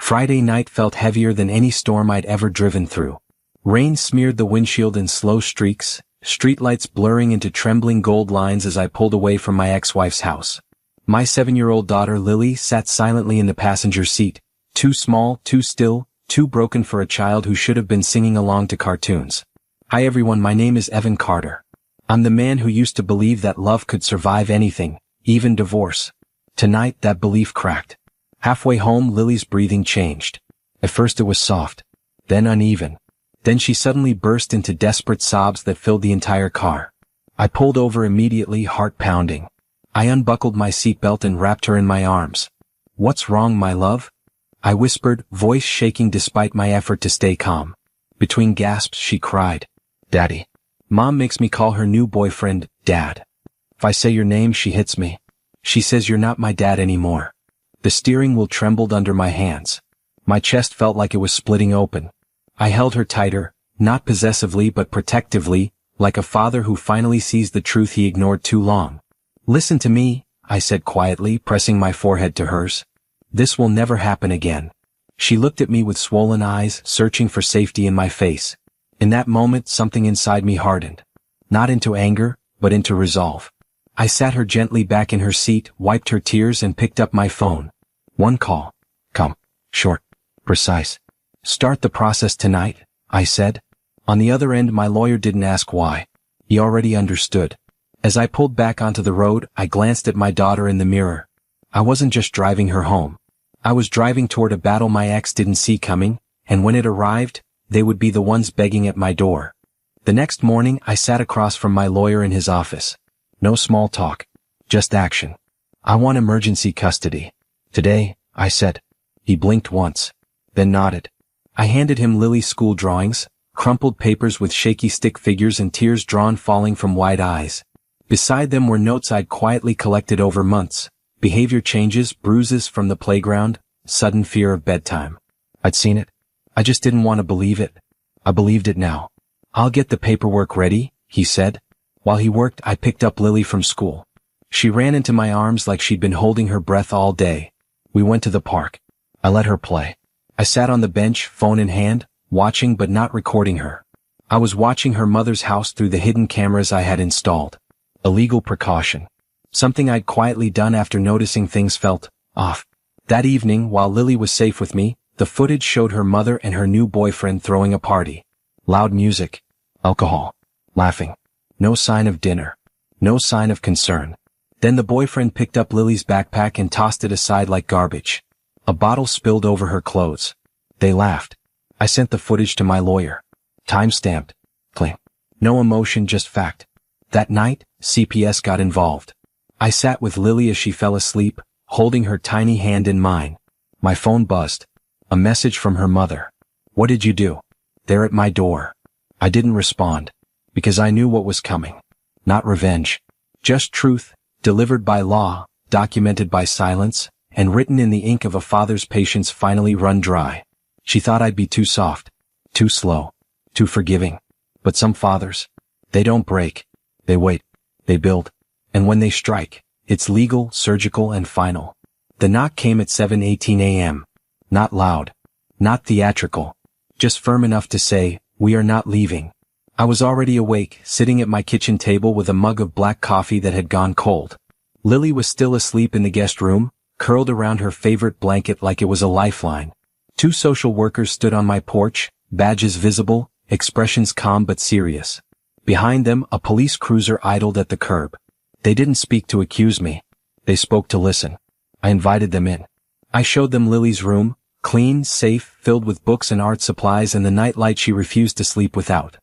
Friday night felt heavier than any storm I'd ever driven through. Rain smeared the windshield in slow streaks, streetlights blurring into trembling gold lines as I pulled away from my ex-wife's house. My 7-year-old daughter Lily sat silently in the passenger seat, too small, too still, too broken for a child who should have been singing along to cartoons. Hi everyone, my name is Evan Carter. I'm the man who used to believe that love could survive anything, even divorce. Tonight that belief cracked. Halfway home Lily's breathing changed. At first it was soft, then uneven. Then she suddenly burst into desperate sobs that filled the entire car. I pulled over immediately, heart pounding. I unbuckled my seatbelt and wrapped her in my arms. "What's wrong, my love?" I whispered, voice shaking despite my effort to stay calm. Between gasps she cried, "Daddy." Mom makes me call her new boyfriend, Dad. If I say your name she hits me. She says you're not my dad anymore. The steering wheel trembled under my hands. My chest felt like it was splitting open. I held her tighter, not possessively but protectively, like a father who finally sees the truth he ignored too long. "Listen to me," I said quietly, pressing my forehead to hers. "This will never happen again." She looked at me with swollen eyes, searching for safety in my face. In that moment something inside me hardened. Not into anger, but into resolve. I sat her gently back in her seat, wiped her tears and picked up my phone. One call. Come. Short. Precise. "Start the process tonight," I said. On the other end my lawyer didn't ask why. He already understood. As I pulled back onto the road, I glanced at my daughter in the mirror. I wasn't just driving her home. I was driving toward a battle my ex didn't see coming, and when it arrived, they would be the ones begging at my door. The next morning I sat across from my lawyer in his office. No small talk. Just action. "I want emergency custody. Today," I said. He blinked once, then nodded. I handed him Lily's school drawings, crumpled papers with shaky stick figures and tears drawn falling from wide eyes. Beside them were notes I'd quietly collected over months. Behavior changes, bruises from the playground, sudden fear of bedtime. I'd seen it. I just didn't want to believe it. I believed it now. "I'll get the paperwork ready," he said. While he worked, I picked up Lily from school. She ran into my arms like she'd been holding her breath all day. We went to the park. I let her play. I sat on the bench, phone in hand, watching but not recording her. I was watching her mother's house through the hidden cameras I had installed. A legal precaution. Something I'd quietly done after noticing things felt off. That evening, while Lily was safe with me, the footage showed her mother and her new boyfriend throwing a party. Loud music. Alcohol. Laughing. No sign of dinner. No sign of concern. Then the boyfriend picked up Lily's backpack and tossed it aside like garbage. A bottle spilled over her clothes. They laughed. I sent the footage to my lawyer. Time-stamped. Cling. No emotion, just fact. That night, CPS got involved. I sat with Lily as she fell asleep, holding her tiny hand in mine. My phone buzzed. A message from her mother. "What did you do?" "They're at my door." I didn't respond, because I knew what was coming. Not revenge. Just truth, delivered by law, documented by silence, and written in the ink of a father's patience finally run dry. She thought I'd be too soft, too slow, too forgiving. But some fathers, they don't break. They wait. They build. And when they strike, it's legal, surgical, and final. The knock came at 7:18 a.m. Not loud. Not theatrical. Just firm enough to say, "We are not leaving." I was already awake, sitting at my kitchen table with a mug of black coffee that had gone cold. Lily was still asleep in the guest room, curled around her favorite blanket like it was a lifeline. 2 social workers stood on my porch, badges visible, expressions calm but serious. Behind them, a police cruiser idled at the curb. They didn't speak to accuse me. They spoke to listen. I invited them in. I showed them Lily's room, clean, safe, filled with books and art supplies and the nightlight she refused to sleep without.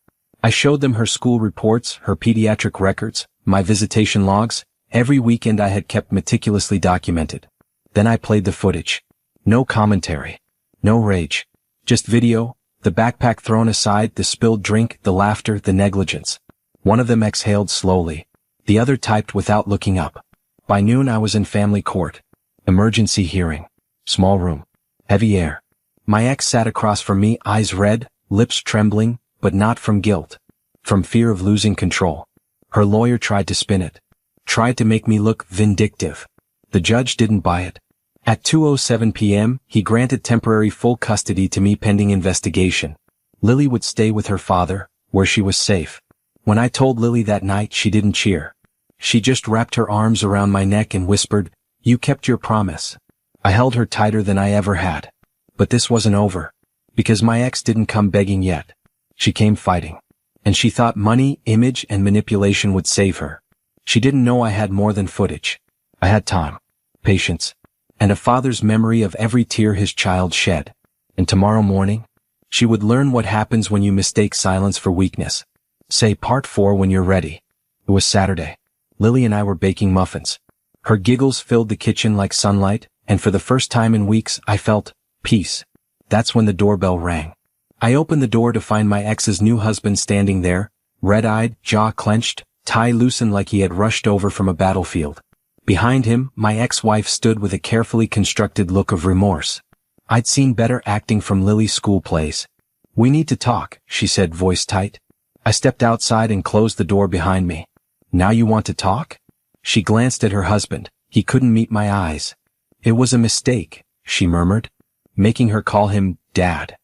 I showed them her school reports, her pediatric records, my visitation logs, every weekend I had kept meticulously documented. Then I played the footage. No commentary. No rage. Just video, the backpack thrown aside, the spilled drink, the laughter, the negligence. One of them exhaled slowly. The other typed without looking up. By noon I was in family court. Emergency hearing. Small room. Heavy air. My ex sat across from me, eyes red, lips trembling, but not from guilt. From fear of losing control. Her lawyer tried to spin it. Tried to make me look vindictive. The judge didn't buy it. At 2:07 p.m., he granted temporary full custody to me pending investigation. Lily would stay with her father, where she was safe. When I told Lily that night, she didn't cheer. She just wrapped her arms around my neck and whispered, "You kept your promise." I held her tighter than I ever had. But this wasn't over. Because my ex didn't come begging yet. She came fighting. And she thought money, image, and manipulation would save her. She didn't know I had more than footage. I had time, patience, and a father's memory of every tear his child shed. And tomorrow morning, she would learn what happens when you mistake silence for weakness. Say part 4 when you're ready. It was Saturday. Lily and I were baking muffins. Her giggles filled the kitchen like sunlight, and for the first time in weeks I felt peace. That's when the doorbell rang. I opened the door to find my ex's new husband standing there, red-eyed, jaw clenched, tie loosened like he had rushed over from a battlefield. Behind him, my ex-wife stood with a carefully constructed look of remorse. I'd seen better acting from Lily's school plays. "We need to talk," she said, voice tight. I stepped outside and closed the door behind me. "Now you want to talk?" She glanced at her husband. He couldn't meet my eyes. "It was a mistake," she murmured, making her call him Dad.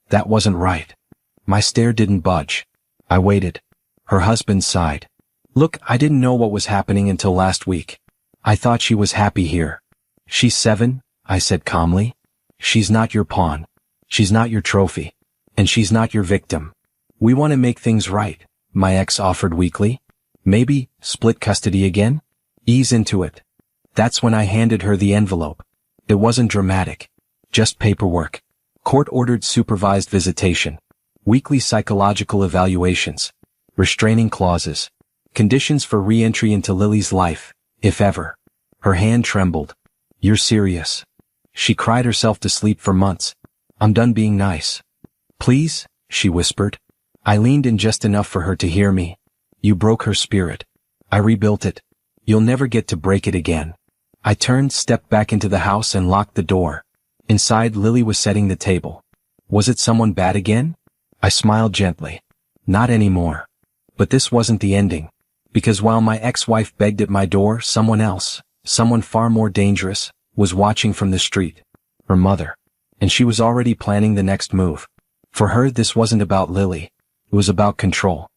That wasn't right. My stare didn't budge. I waited. Her husband sighed. "Look, I didn't know what was happening until last week. I thought she was happy here." "She's 7, I said calmly. "She's not your pawn. She's not your trophy. And she's not your victim. We want to make things right," my ex offered weakly. "Maybe split custody again? Ease into it." That's when I handed her the envelope. It wasn't dramatic. Just paperwork. Court-ordered supervised visitation. Weekly psychological evaluations. Restraining clauses. Conditions for re-entry into Lily's life, if ever. Her hand trembled. "You're serious?" She cried herself to sleep for months. "I'm done being nice." "Please," she whispered. I leaned in just enough for her to hear me. "You broke her spirit. I rebuilt it. You'll never get to break it again." I turned, stepped back into the house and locked the door. Inside, Lily was setting the table. Was it someone bad again? I smiled gently. Not anymore. But this wasn't the ending. Because while my ex-wife begged at my door, someone else, someone far more dangerous, was watching from the street. Her mother. And she was already planning the next move. For her, this wasn't about Lily. It was about control.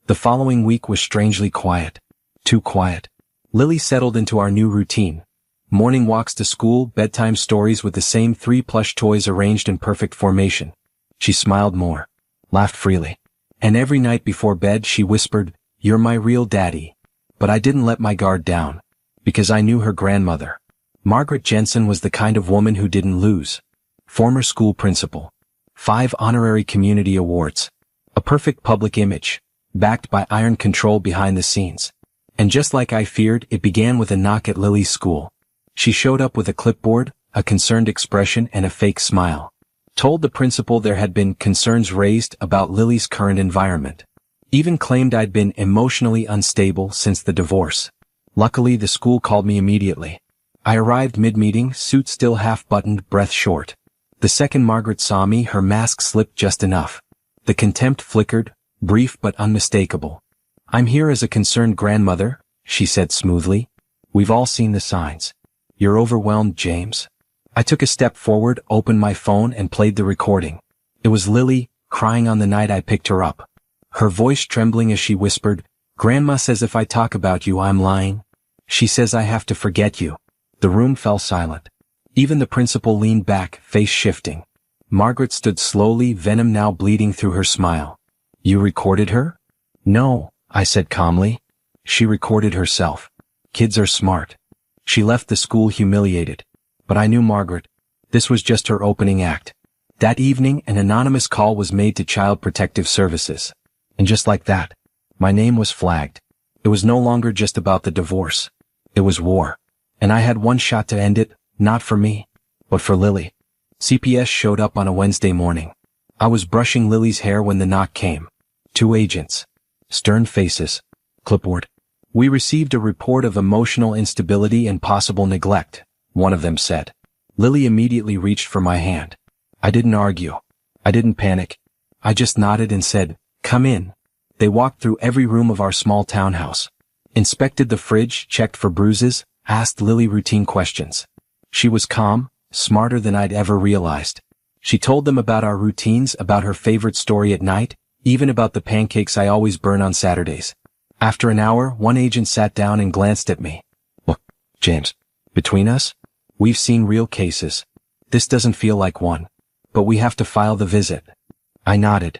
The following week was strangely quiet. Too quiet. Lily settled into our new routine. Morning walks to school, bedtime stories with the same 3 plush toys arranged in perfect formation. She smiled more. Laughed freely. And every night before bed she whispered, "You're my real daddy." But I didn't let my guard down. Because I knew her grandmother. Margaret Jensen was the kind of woman who didn't lose. Former school principal. 5 honorary community awards. A perfect public image. Backed by iron control behind the scenes. And just like I feared, it began with a knock at Lily's school. She showed up with a clipboard, a concerned expression, and a fake smile. Told the principal there had been concerns raised about Lily's current environment. Even claimed I'd been emotionally unstable since the divorce. Luckily, the school called me immediately. I arrived mid-meeting, suit still half-buttoned, breath short. The second Margaret saw me, her mask slipped just enough. The contempt flickered, brief but unmistakable. "I'm here as a concerned grandmother," she said smoothly. "We've all seen the signs. You're overwhelmed, James." I took a step forward, opened my phone, and played the recording. It was Lily, crying on the night I picked her up. Her voice trembling as she whispered, "Grandma says if I talk about you, I'm lying. She says I have to forget you." The room fell silent. Even the principal leaned back, face shifting. Margaret stood slowly, venom now bleeding through her smile. "You recorded her?" "No," I said calmly. "She recorded herself. Kids are smart." She left the school humiliated. But I knew Margaret. This was just her opening act. That evening, an anonymous call was made to Child Protective Services. And just like that, my name was flagged. It was no longer just about the divorce. It was war. And I had one shot to end it, not for me, but for Lily. CPS showed up on a Wednesday morning. I was brushing Lily's hair when the knock came. 2 agents. Stern faces. Clipboard. "We received a report of emotional instability and possible neglect," one of them said. Lily immediately reached for my hand. I didn't argue. I didn't panic. I just nodded and said, "Come in." They walked through every room of our small townhouse. Inspected the fridge, checked for bruises, asked Lily routine questions. She was calm, smarter than I'd ever realized. She told them about our routines, about her favorite story at night, even about the pancakes I always burn on Saturdays. After an hour, one agent sat down and glanced at me. "Look, James, between us, we've seen real cases. This doesn't feel like one. But we have to file the visit." I nodded.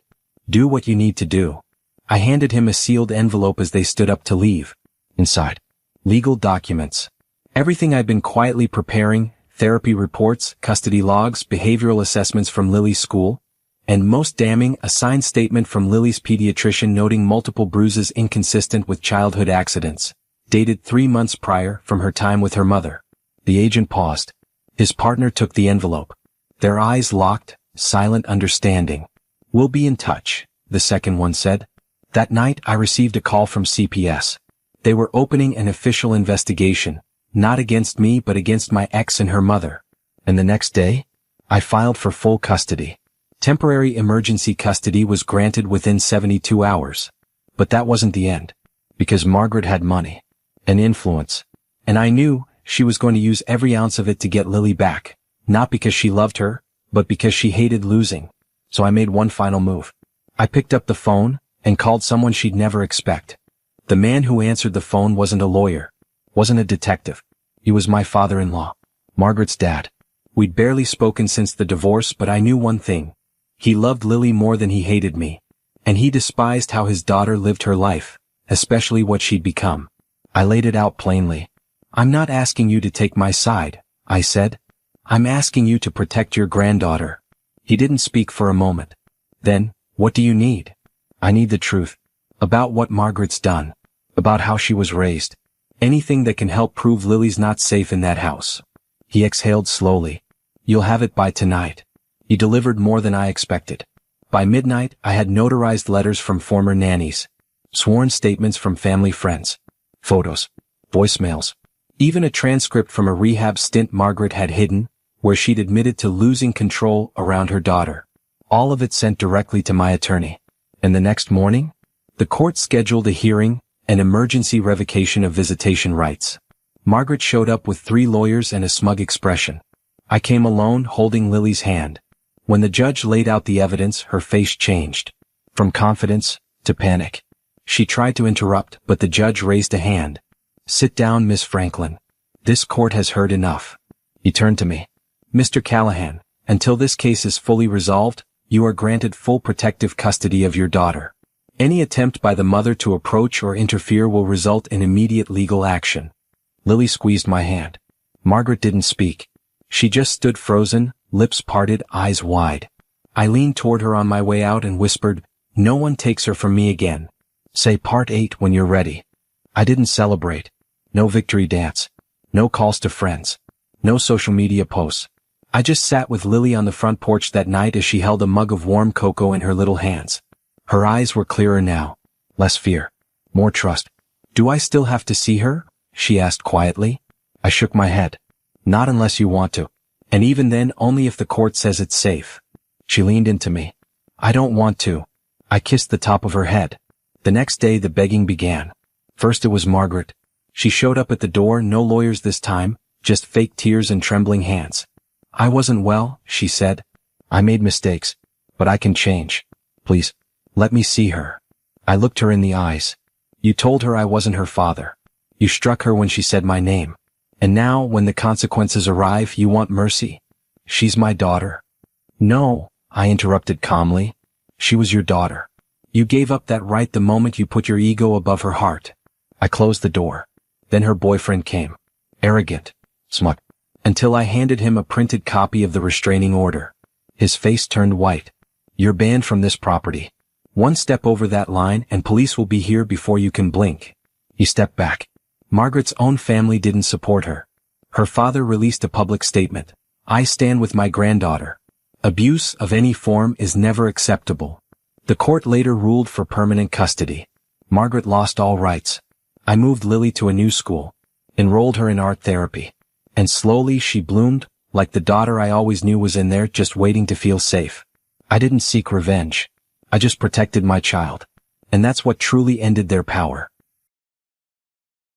"Do what you need to do." I handed him a sealed envelope as they stood up to leave. Inside, legal documents. Everything I'd been quietly preparing, therapy reports, custody logs, behavioral assessments from Lily's school, and most damning, a signed statement from Lily's pediatrician noting multiple bruises inconsistent with childhood accidents, dated 3 months prior from her time with her mother. The agent paused. His partner took the envelope. Their eyes locked, silent understanding. "We'll be in touch," the second one said. That night I received a call from CPS. They were opening an official investigation, not against me but against my ex and her mother. And the next day, I filed for full custody. Temporary emergency custody was granted within 72 hours. But that wasn't the end. Because Margaret had money. And influence. And I knew she was going to use every ounce of it to get Lily back. Not because she loved her, but because she hated losing. So I made one final move. I picked up the phone and called someone she'd never expect. The man who answered the phone wasn't a lawyer. Wasn't a detective. He was my father-in-law. Margaret's dad. We'd barely spoken since the divorce, but I knew one thing. He loved Lily more than he hated me. And he despised how his daughter lived her life, especially what she'd become. I laid it out plainly. "I'm not asking you to take my side," I said. "I'm asking you to protect your granddaughter." He didn't speak for a moment. Then, "What do you need?" "I need the truth. About what Margaret's done. About how she was raised. Anything that can help prove Lily's not safe in that house." He exhaled slowly. "You'll have it by tonight." He delivered more than I expected. By midnight, I had notarized letters from former nannies. Sworn statements from family friends. Photos. Voicemails. Even a transcript from a rehab stint Margaret had hidden, where she'd admitted to losing control around her daughter. All of it sent directly to my attorney. And the next morning, the court scheduled a hearing, an emergency revocation of visitation rights. Margaret showed up with 3 lawyers and a smug expression. I came alone, holding Lily's hand. When the judge laid out the evidence, her face changed. From confidence to panic. She tried to interrupt, but the judge raised a hand. "Sit down, Miss Franklin. This court has heard enough." He turned to me. "Mr. Callahan, until this case is fully resolved, you are granted full protective custody of your daughter. Any attempt by the mother to approach or interfere will result in immediate legal action." Lily squeezed my hand. Margaret didn't speak. She just stood frozen, lips parted, eyes wide. I leaned toward her on my way out and whispered, "No one takes her from me again. Say part 8 when you're ready." I didn't celebrate. No victory dance. No calls to friends. No social media posts. I just sat with Lily on the front porch that night as she held a mug of warm cocoa in her little hands. Her eyes were clearer now. Less fear. More trust. "Do I still have to see her?" she asked quietly. I shook my head. "Not unless you want to. And even then only if the court says it's safe." She leaned into me. "I don't want to." I kissed the top of her head. The next day the begging began. First it was Margaret. She showed up at the door, no lawyers this time, just fake tears and trembling hands. "I wasn't well," she said. "I made mistakes. But I can change. Please, let me see her." I looked her in the eyes. "You told her I wasn't her father. You struck her when she said my name. And now, when the consequences arrive, you want mercy? She's my daughter." "No," I interrupted calmly. "She was your daughter. You gave up that right the moment you put your ego above her heart." I closed the door. Then her boyfriend came. Arrogant. Smug. Until I handed him a printed copy of the restraining order. His face turned white. "You're banned from this property. One step over that line and police will be here before you can blink." He stepped back. Margaret's own family didn't support her. Her father released a public statement. "I stand with my granddaughter. Abuse of any form is never acceptable." The court later ruled for permanent custody. Margaret lost all rights. I moved Lily to a new school. Enrolled her in art therapy. And slowly she bloomed, like the daughter I always knew was in there just waiting to feel safe. I didn't seek revenge. I just protected my child. And that's what truly ended their power.